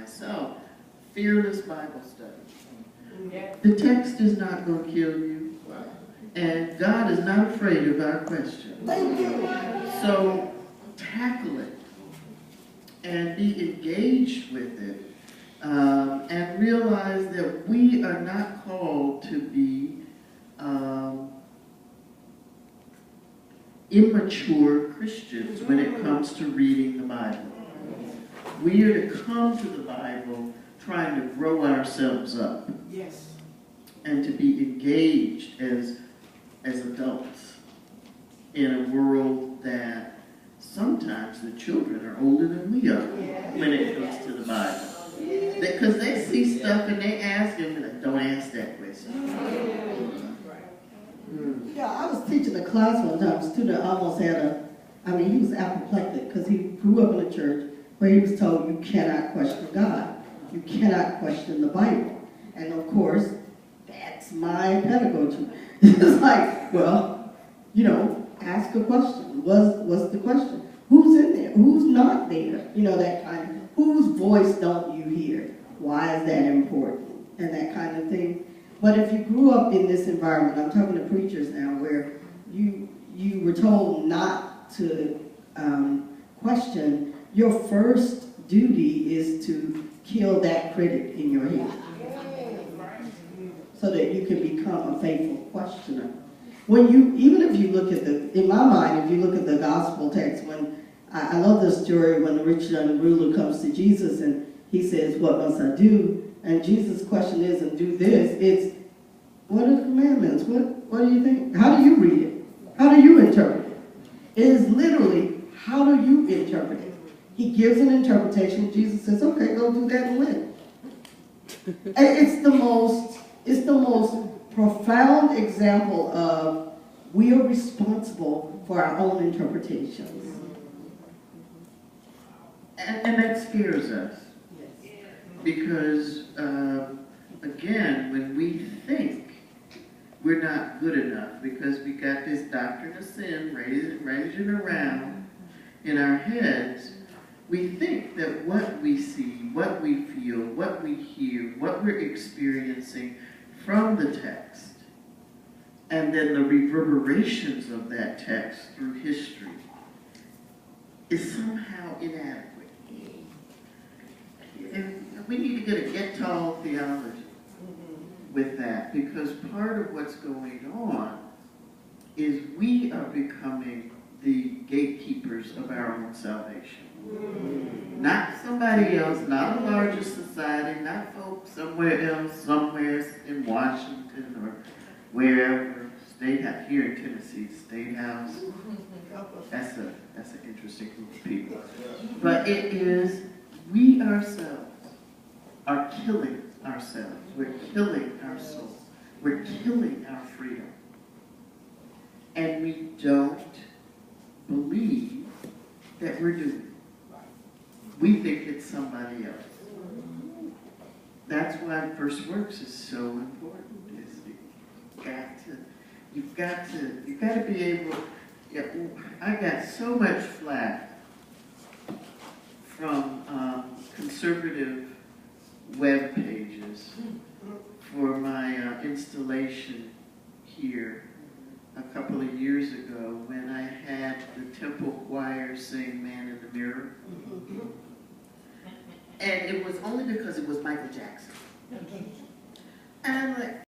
myself, fearless Bible study. The text is not going to kill you, and God is not afraid of our questions. Thank you. So tackle it and be engaged with it, and realize that we are not called to be immature Christians when it comes to reading the Bible. We are to come to the Bible trying to grow ourselves up. Yes. And to be engaged as adults in a world that sometimes the children are older than we are when it comes to the Bible. Because they see stuff and they ask them, like, don't ask that question. Yeah, I was teaching a class one time. A student almost had he was apoplectic because he grew up in a church where he was told you cannot question God. You cannot question the Bible. And of course, that's my pedagogy. It's like, well, ask a question. What's the question? Who's in there? Who's not there? That kind of, whose voice don't you hear? Why is that important? And that kind of thing. But if you grew up in this environment, I'm talking to preachers now, where you were told not to question, your first duty is to kill that critic in your head so that you can become a faithful questioner. Even if you look at in my mind, if you look at the gospel text, when I love this story when the rich young ruler comes to Jesus and he says, what must I do? And Jesus' question isn't do this, it's what are the commandments? What do you think? How do you read it? How do you interpret it? It is literally, how do you interpret it? He gives an interpretation. Jesus says, okay, go do that and live. And it's the most profound example of we are responsible for our own interpretations. And that scares us. Because, again, when we think we're not good enough because we got this doctrine of sin raging around in our heads, we think that what we see, what we feel, what we hear, what we're experiencing from the text, and then the reverberations of that text through history is somehow inadequate. And we need to get a get-tall theology with that, because part of what's going on is we are becoming the gatekeepers of our own salvation. Not somebody else, not a larger society, not folks somewhere else, somewhere in Washington or wherever, State House, here in Tennessee, State House. That's an interesting group of people. But it is, we ourselves are killing ourselves. We're killing our souls. We're killing our freedom. And we don't believe that we're doing it. We think it's somebody else. That's why First Works is so important. You've got to be able. I got so much flack from conservative web pages for my installation here a couple of years ago when I had the Temple Choir sing Man in the Mirror. And it was only because it was Michael Jackson. And I'm like,